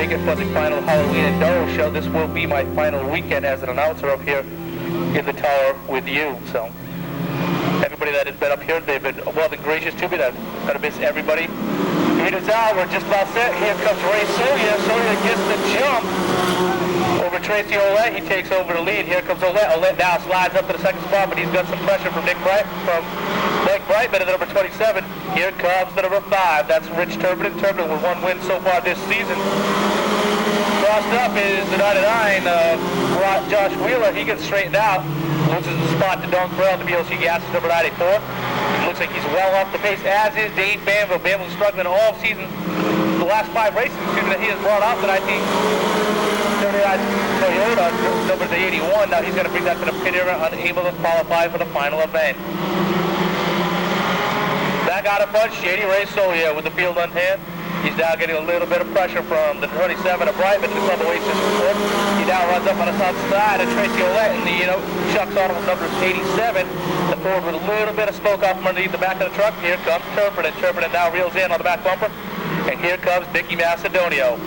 make it for the final Halloween and Doe show. This will be my final weekend as an announcer up here in the tower with you. So everybody that has been up here, they've been more than gracious to me. I'm going to miss everybody. Green is out. We're just about set. Here comes Ray Solia. Solia gets the jump over Tracy Ouellette. He takes over the lead. Here comes Ouellette. Ouellette now slides up to the second spot, but he's got some pressure from Blake Brightman at the number 27. Here comes the number 5. That's Rich Turbin. Turbin with 1 win so far this season. Crossed up is the 99, Josh Wheeler. He gets straightened out. Loses the spot to Don Corral, the BLC Gas is number 94. Looks like he's well off the pace, as is Dave Banville. Banville's struggling all season. The last 5 races, that he has brought out that I think Toyota, number 81. Now he's going to bring that to the pit area, unable to qualify for the final event. Back out of front, Shady Ray Solia with the field on hand. He's now getting a little bit of pressure from the 27 of Brightman, the Club Oasis report. He now runs up on the south side of Tracy Ouellette and the Chuck's Auto number 87. The Ford with a little bit of smoke off from underneath the back of the truck. Here comes Turpin, and Turpin now reels in on the back bumper. And here comes Nicky Macedonio.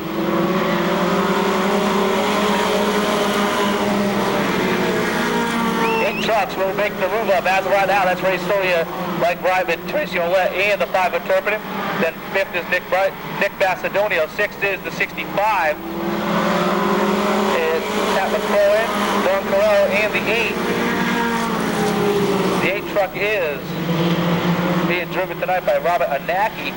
8 trucks will make the move up. As of right now, that's Ray Solia, Mike Brightman, Tracy Ouellette, and the 5 of Turpin. Then 5th is Nick Macedonio. 6th is the 65. Is Pat McCoy, Don Corral, and the 8. The 8 truck is being driven tonight by Robert Anaki.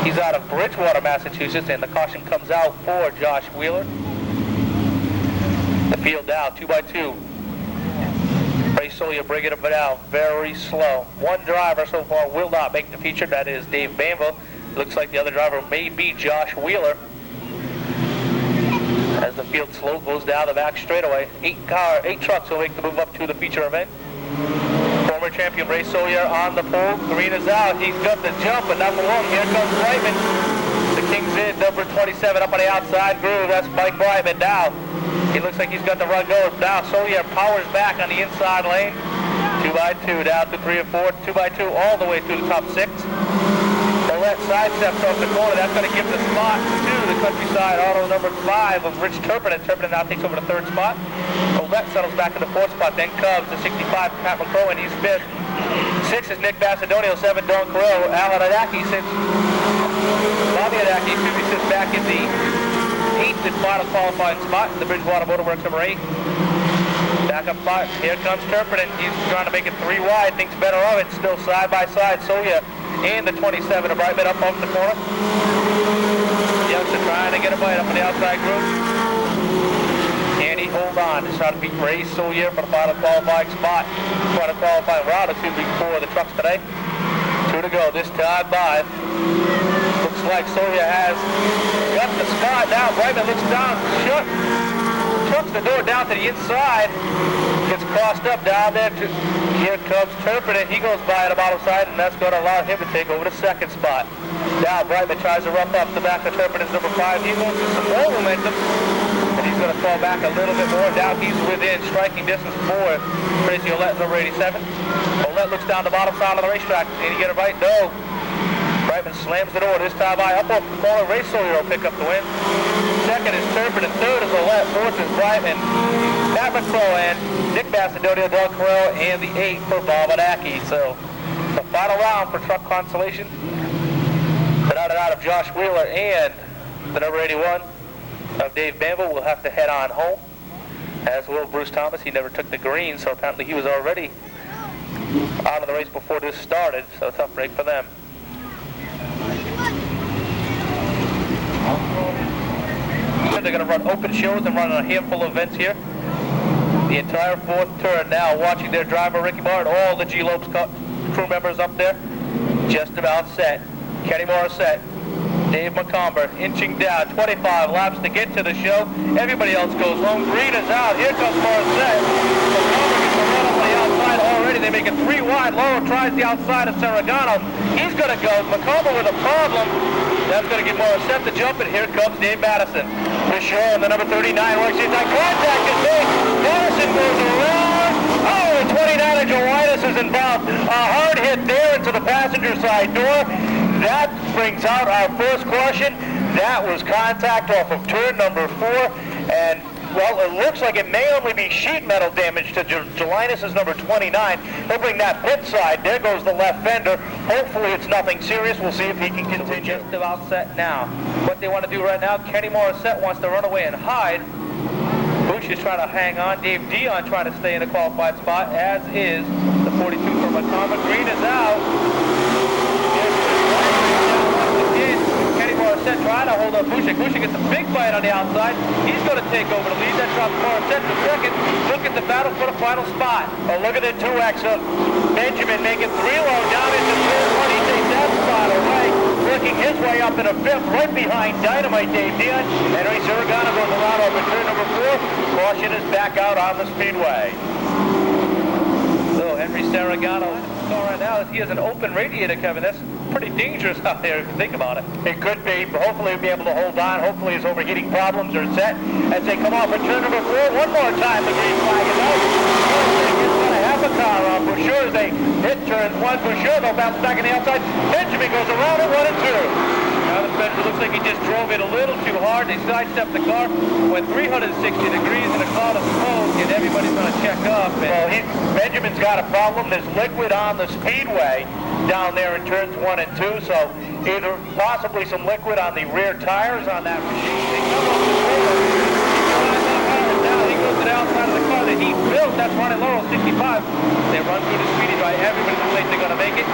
He's out of Bridgewater, Massachusetts, and the caution comes out for Josh Wheeler. The field now, 2x2. Ray Solia bringing it down very slow. 1 driver so far will not make the feature. That is Dave Banville. Looks like the other driver may be Josh Wheeler. As the field slow goes down the back straightaway. 8 trucks will make the move up to the feature event. Former champion Ray Solia on the pole. Green is out. He's got the jump, but not for long. Here comes Brightman. The King's in, number 27 up on the outside groove. That's Mike Brightman now. He looks like he's got the run going. Now Solia powers back on the inside lane. 2x2 down to 3 and 4. 2x2 all the way through the top 6. Ouellette sidesteps off the corner. That's going to give the spot to the Countryside Auto number 5 of Rich Turpin. And Turpin now takes over the 3rd spot. Ouellette settles back in the 4th spot. Then comes the 65 Pat McCrow, and he's 5th. 6 is Nick Macedonio. 7 Don Corral. Alan Adaki sits. Bobby Adaki sits back in the 8th and final qualifying spot. The Bridgewater Motorworks number 8. Back up front. Here comes Turpin, and he's trying to make it 3 wide. Thinks better of it. Still side by side. Solia and the 27 of Brightman up off the corner. Youngster trying to get a bite up on the outside group. Can he hold on? He's trying to beat Ray Solia for the final qualifying spot. Final qualifying round. It's going to be 4 of the trucks today. 2 to go. This time by. Looks like Solia has got the spot. Now Brightman looks down. Shut. Trucks the door down to the inside. Gets crossed up down there. Here comes Turpin, and he goes by on the bottom side, and that's going to allow him to take over the 2nd spot. Now Brightman tries to rough up the back of Turpin is number 5. He loses some more momentum, and he's going to fall back a little bit more. Now he's within striking distance for Tracy Ouellette, number 87. Ouellette looks down the bottom side of the racetrack. Did he get it right? No. Brightman slams the door. This time by up off the corner. Ray Solia will pick up the win. 2nd is Turpin, and 3rd is Ouellette. 4th is Brightman. Pat McCrow and Nick Macedonio, Don Corral, and the 8 for Bob Adaki. So the final round for Truck Consolation. The out of Josh Wheeler and the number 81 of Dave Banville will have to head on home. As will Bruce Thomas. He never took the green, so apparently he was already out of the race before this started. So a tough break for them. They're going to run open shows and run a handful of events here. The entire 4th turn now, watching their driver Ricky Martin, all the G Lopes crew members up there, just about set. Kenny Morissette, Dave McComber inching down, 25 laps to get to the show. Everybody else goes home. Green is out. Here comes Morissette. McComber gets a run up on the outside already. They make it 3 wide. Laurel tries the outside of Saragano. He's going to go. McComber with a problem. That's going to give Morissette the jump, and here comes Dave Madison. Michelle, the number 39, works inside. Contact is made. Madison goes around. Oh, 29 of Joannis is involved. A hard hit there into the passenger side door. That brings out our first caution. That was contact off of turn number 4, and well, it looks like it may only be sheet metal damage to Jelinus' number 29. He'll bring that pit side. There goes the left fender. Hopefully it's nothing serious. We'll see if he can continue. Just about set now. What they want to do right now, Kenny Morissette wants to run away and hide. Bush is trying to hang on. Dave Dion trying to stay in a qualified spot, as is the 42 from Atama. Green is out. Kenny Morissette trying to hold up Bush. Bush gets a big bite on the outside. He's going to take over the lead. That drops Morissette to second. Look at the battle for the final spot. Oh, look at the 2X of Benjamin making 3 low down into third one. He takes that spot away. Working his way up in a 5th, right behind Dynamite Dave Dion. Henry Sirigano goes around over turn number 4. Caution is back out on the Speedway. So Henry Sirigano right now, he has an open radiator, Kevin. That's pretty dangerous out there if you think about it. It could be, but hopefully he'll be able to hold on. Hopefully his overheating problems are set as they come off at turn number 4. One more time, the green flag is out. He's going to have a car on for sure as they hit turn 1 for sure. They'll bounce back on the outside. Benjamin goes around at 1 and 2. Now the Benjamin looks like he just drove it a little too hard. They sidestepped the car, went 360 degrees in a cloud of smoke, and everybody's going to check up. Well, Benjamin's got a problem. There's liquid on the Speedway down there in turns 1 and 2, so either possibly some liquid on the rear tires on that machine. They come up the corner. Now he goes to the outside of the car that he built. That's Ronnie Laurel 65. They run through the Speedy Dry. Everybody thinks they're going to make it.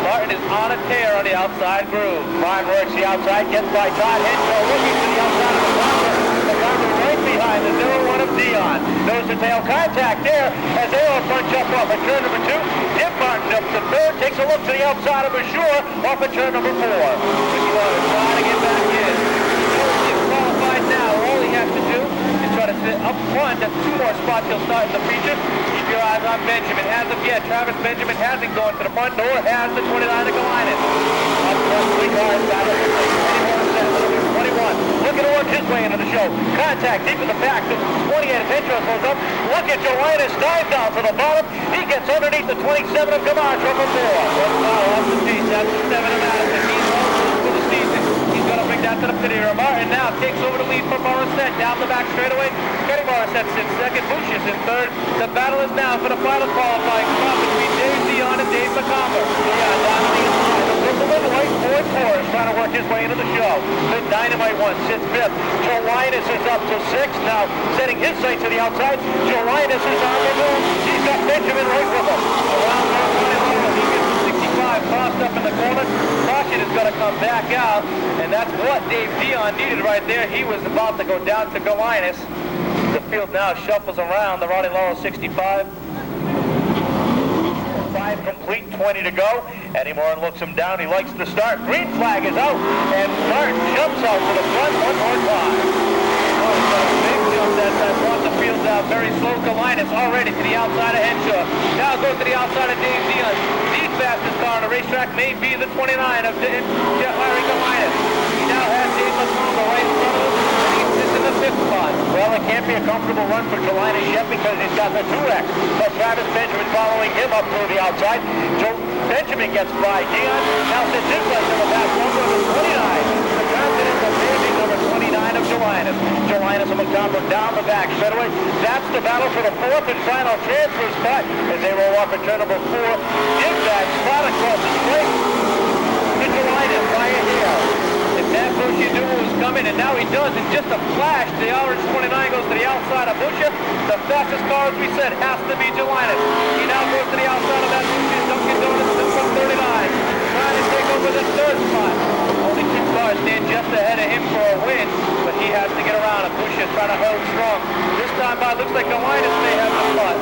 Martin is on a tear on the outside groove. Martin works the outside, gets by Todd Henshaw, looking to the outside of the bomber. The bomber right behind the 0-1 of Dion. Nose to tail contact there as they all punch up off at turn number 2. Jim Martin up to 3rd, takes a look to the outside of Ashore off at turn number 4. Ricky Water trying to get back in. He's qualified now. All he has to do is try to sit up front. That's 2 more spots he'll start in the feature. Keep your eyes on Benjamin. As of yet, Travis Benjamin hasn't gone to the front, nor has the 29 of Golinas. Up front, 3 cars, battle for 21. Looking to work his way into the show. Contact deep in the back. The 28 of Petros goes up. Look at Joannis dive down to the bottom. He gets underneath the 27 of Gamar, trouble 4. Off the piece. That's the 7 of Madison. He's on for the season. He's going to bring that to the pit area. Martin now takes over the lead from Morissette. Down the back straightaway. Kenny Morissette's in 2nd. Bush is in 3rd. The battle is now for the final qualifying spot between Dave Dion and Dave McComber. Yeah, down on the inside. The little white Ford 4 is trying to work his way into the show. The Dynamite 1 sits 5th. Joe Linus is up to 6th. Now setting his sights to the outside. Joe Linus is on the move. He's got Benjamin right with him. Around he gets the 65 tossed up in the corner. Caution is going to come back out, and that's what Dave Dion needed right there. He was about to go down to Golinas. The field now shuffles around the Ronnie Laurel 65. 5 complete, 20 to go. Eddie Moran looks him down. He likes the start. Green flag is out, and Martin jumps out to the front 1 more time. Oh, he's got a big jump that time. Brought the field down very slow. Golinas already to the outside of Henshaw. Now goes to the outside of Dave Dion. The fastest car on the racetrack may be the 29 of Larry Golinas. He now has Dave McComber right in front of him. He's in the 5th spot. Well, it can't be a comfortable run for Golinas yet because he's got the 2X. But Travis Benjamin following him up through the outside. Joe Benjamin gets by Dion. Now sits his place in the back number 29. The Continental Baby number 29 of Golinas. Golinas and McComber down the back straightaway. That's the battle for the 4th and final transfer spot as they roll off at turn number 4. Give that spot across the straight to Golinas by a hair. If that Bushy knew what was coming, and now he does, in just a flash, the orange 29 goes to the outside of Bushy. The fastest car, as we said, has to be Gelinas. He now goes to the outside of that Bushy. Dunkin' Donuts is from 39. Trying to take over the 3rd spot. Only 2 cars stand just ahead of him for a win, but he has to get around, and Bushy is trying to hold strong. This time by, looks like Gelinas may have the spot.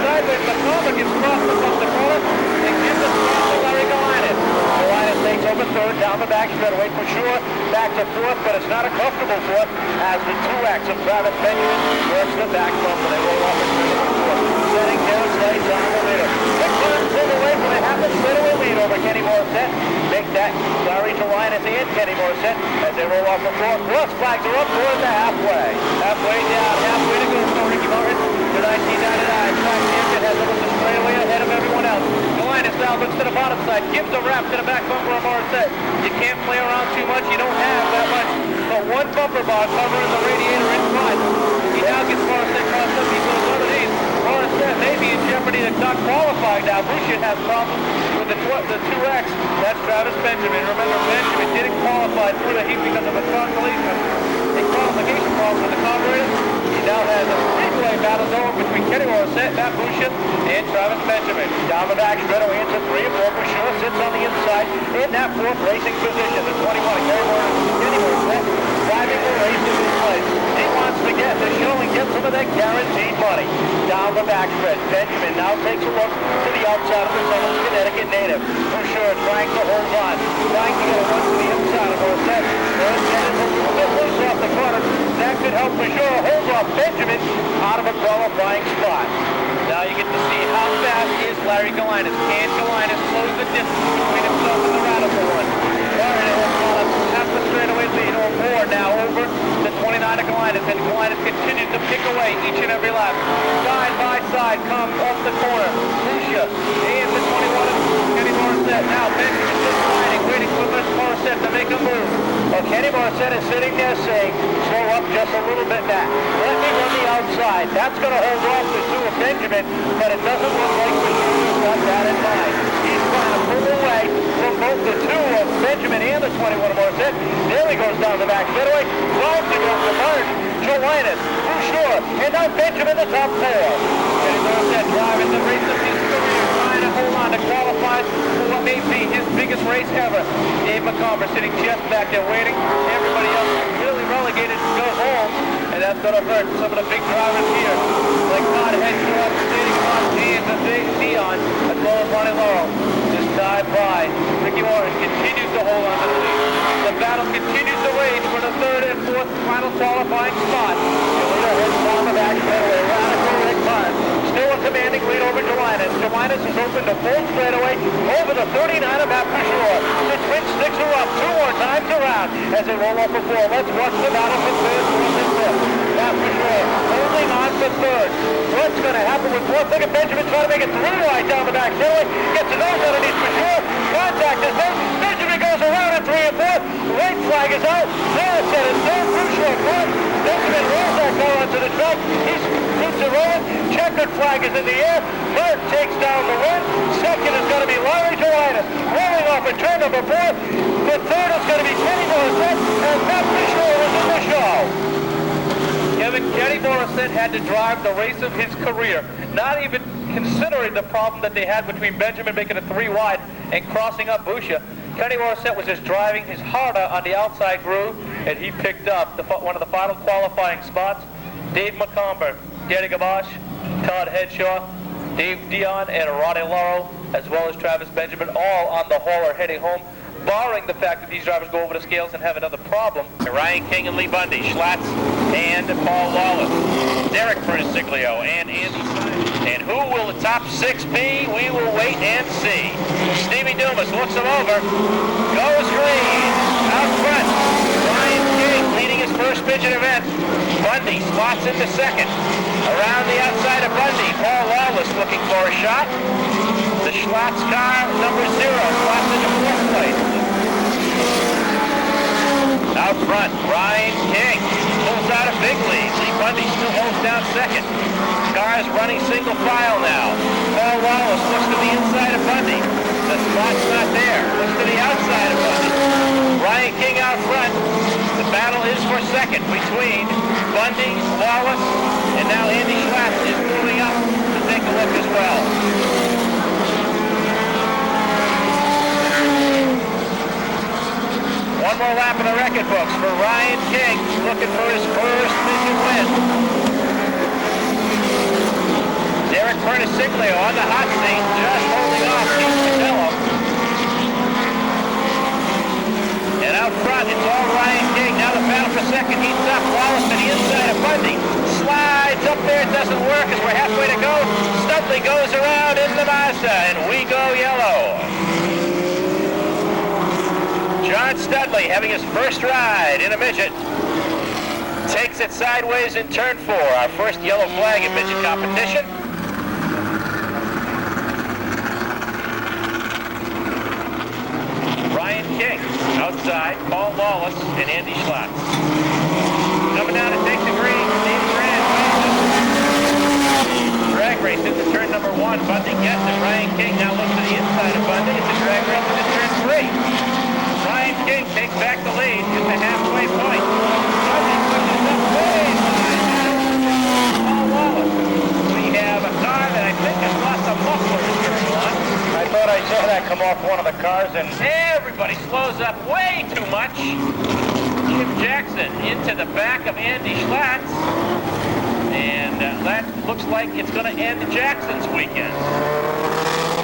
Sideways, McComber gets crossed across the corner and gives the spot to Larry Gelinas. Gelinas takes over 3rd, down the back straightaway for sure. Back to 4th, but it's not a comfortable 4th as the 2X of Travis Benjamin works the back bumper. They roll off into the 4th. Setting down sights on the leader. 6 runs pulled away from a half a straightaway lead over Kenny Morissette. Make that Larry Gelinas and Kenny Morissette as they roll off the 4th. Cross flags are up toward the halfway. Halfway down, halfway to go for Ricky Martin. The 1999 track champion has almost a straightaway ahead of everyone else. Gelinas now looks to the bottom side, gives a wrap to the back bumper of Morissette. You can't play around too much. You don't have that much one bumper bar covering the radiator in front. He now gets Morissette crossed up. He goes underneath. Morissette may be in jeopardy of not qualifying now. Boucher has problems with the 2X. That's Travis Benjamin. Remember, Benjamin didn't qualify through the heat because of a Consolation. A qualification problem with the carburetor. He now has a three-way battle going between Kenny Morissette, Matt Boucher, and Travis Benjamin. Down the back straightaway into 3 and 4. Boucher sits on the inside in that 4th racing position. The 21 Kenny Morissette driving the race to his place. He wants to get the show and get some of that guaranteed money. Down the back stretch, Benjamin now takes a look to the outside of the Summer's Connecticut native. Boucher trying to hold on, trying to get a run to the inside of Morissette. Morissette is a little bit loose off the corner. That could help Boucher hold off Benjamin out of a qualifying spot. Now you get to see how fast is Larry Galinas. Can Galinas close the distance between himself and the Radical one? Half the straightaway lead or more now over the 29 of Galinas, and Galinas continues to pick away each and every lap. Side by side comes off the corner. Lucia and the 21 of Kenny Morissette. Now Benjamin is sliding, waiting for Morissette to make a move. Well, Kenny Morissette is sitting there saying, slow up just a little bit back. Let me run the outside. That's going to hold off the 2 of Benjamin, but it doesn't look like Boucher's got that in mind. He's trying to pull away from both the 2 of Benjamin and the 21 of Morissette. There he goes down the back straightaway. Tries to go to merge. Galinas, Boucher, and now Benjamin the top 4. Kenny Morissette driving the race of his career, trying to hold on to qualify for what may be his biggest race ever. Dave McComber sitting just back there waiting. Everybody else is really relegated to go home, and that's going to hurt some of the big drivers here, like Todd Henshaw, Seekonk, and Dion, as well as Ronnie Laurel. Just dive by. Ricky Warren continues to hold on to the lead. The battle continues to rage for the 3rd and 4th final qualifying spot. Galinas heads down the back straightaway. Radical Rick Barnes still a commanding lead over Galinas. Galinas is open to full straightaway over the 39 of Matt Boucher. The twin sticks are up 2 more times around as they roll off the 4. Let's watch the battle for 3rd, 4th, and 5th. Matt Boucher holding on for 3rd. What's going to happen with 4th? Look at Benjamin trying to make it 3 wide down the back straightaway. Gets a nose underneath Boucher. Contact is there. Benjamin goes around in 3 and 4th. White flag is out. Morissette is there. Boucher 4th. Benjamin rolls that car onto the track. He's keeps it rolling. Checkered flag is in the air. Bert takes down the win. 2nd is going to be Larry Galinas. Rolling off in turn number 4. The 3rd is going to be Kenny Morissette. And Matt Boucher is in the show. Kenny Morissette had to drive the race of his career, not even considering the problem that they had between Benjamin making a 3 wide and crossing up Boucher. Kenny Morissette was just driving his harder on the outside groove, and he picked up one of the final qualifying spots. Dave McComber, Danny Gabosh, Todd Henshaw, Dave Dion, and Ronnie Laurel, as well as Travis Benjamin, all on the hauler heading home, barring the fact that these drivers go over the scales and have another problem. Ryan King and Lee Bundy, Schlatt and Paul Wallace, Derek Persiglio and Andy Simon. And who will the top 6 be? We will wait and see. Stevie Dumas looks him over, goes green, out front. Ryan King leading his first midget event. Bundy slots into 2nd. Around the outside of Bundy, Paul Wallace looking for a shot. The Schlatt's car, number 0, slots into 4th place. Out front, Ryan King pulls out a big lead. Lee Bundy still holds down 2nd. Cars running single file now. Paul Wallace looks to the inside of Bundy. The spot's not there. Looks to the outside of Bundy. Ryan King out front. The battle is for 2nd between Bundy, Wallace, and now Andy Schlatt is moving up to take a look as well. One more lap in the record books for Ryan King, looking for his first midget win. Derek Persiglio on the hot seat, just holding off Keith Patello. And out front, it's all Ryan King. Now the battle for 2nd. Heats up Wallace to the inside of Bundy. Slides up there, it doesn't work as we're halfway to go. Studley goes around in the Mazda, and we go yellow. John Studley having his first ride in a midget. Takes it sideways in turn 4, our first yellow flag in midget competition. Ryan King outside, Paul Wallace, and Andy Schlatt. Coming down to take the green. Steve Grant. Drag race into turn number 1. Bundy gets it. Ryan King now looks to the inside of Bundy. It's a drag race into turn 3. Ryan King takes back the lead at the halfway point. Bundy pushes up way behind Paul Wallace. We have a car that I think has lost a muffler in turn 1. I thought I saw that come off one of the cars, and Everybody slows up way too much. Jim Jackson into the back of Andy Schlatt's. And that looks like it's going to end Jackson's weekend.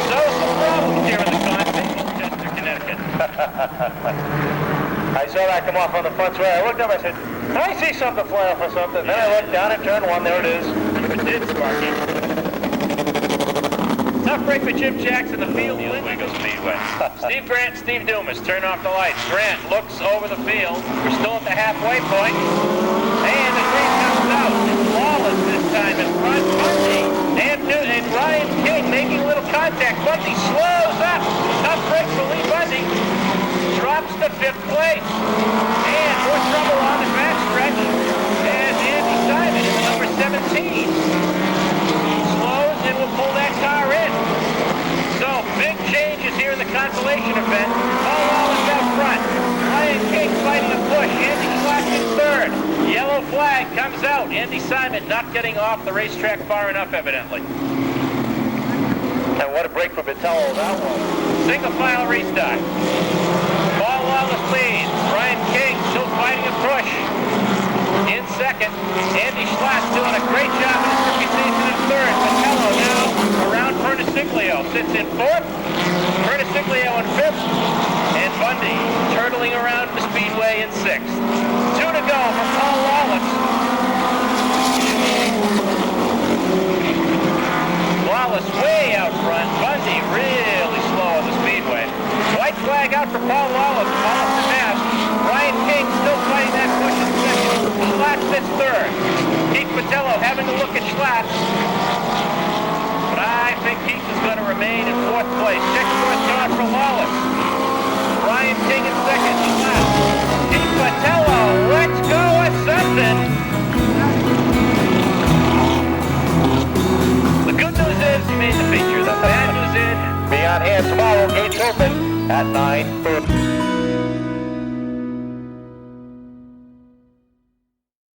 So some problems here in the Chester, Connecticut. I saw that come off on the front sway. I looked up, I said, "Can I see something fly off or something?" Then I looked down at turn 1, there it is. It did, Sparky. Tough break for Jim Jackson, the field wins. Wiggle Speedway. Steve Grant, Steve Dumas turn off the lights. Grant looks over the field. We're still at the halfway point. And the green comes out. Wallace this time in front. Bundy and Ryan King making a little contact. Bundy slows up. Tough break for Lee Bundy. Drops to 5th place. And more trouble on the backstretch as Andy Simon in the number 17. Slows and will pull that car in. So big changes here in the Consolation event. Paul Wallace out front. Ryan King fighting a push. Andy Schlatt in 3rd. Yellow flag comes out. Andy Simon not getting off the racetrack far enough, evidently. And what a break for Vitello that was. Single file restart. Paul Wallace leads. Ryan King still fighting a push. In 2nd. Andy Schlatt's doing a great job in his rookie season in 3rd. Vitello now around Perniciglio sits in 4th. Perniciglio in 5th. And Bundy turtling around the Speedway in 6th. 2 to go for Paul Wallace. Wallace way out front. Bundy really slow on the Speedway. White flag out for Paul Wallace. Wallace to pass. Ryan King still fighting that push in 2nd. Schlatt sits 3rd. Keith Vitello having a look at Schlatt. But I think Keith is going to remain in 4th place. Check 4th car for Wallace. Ryan King in 2nd. Schlatt. Keith Vitello. Let's go with something. The good news is he made the feature. The bad news is Be on hand tomorrow. Gates open at 9:30.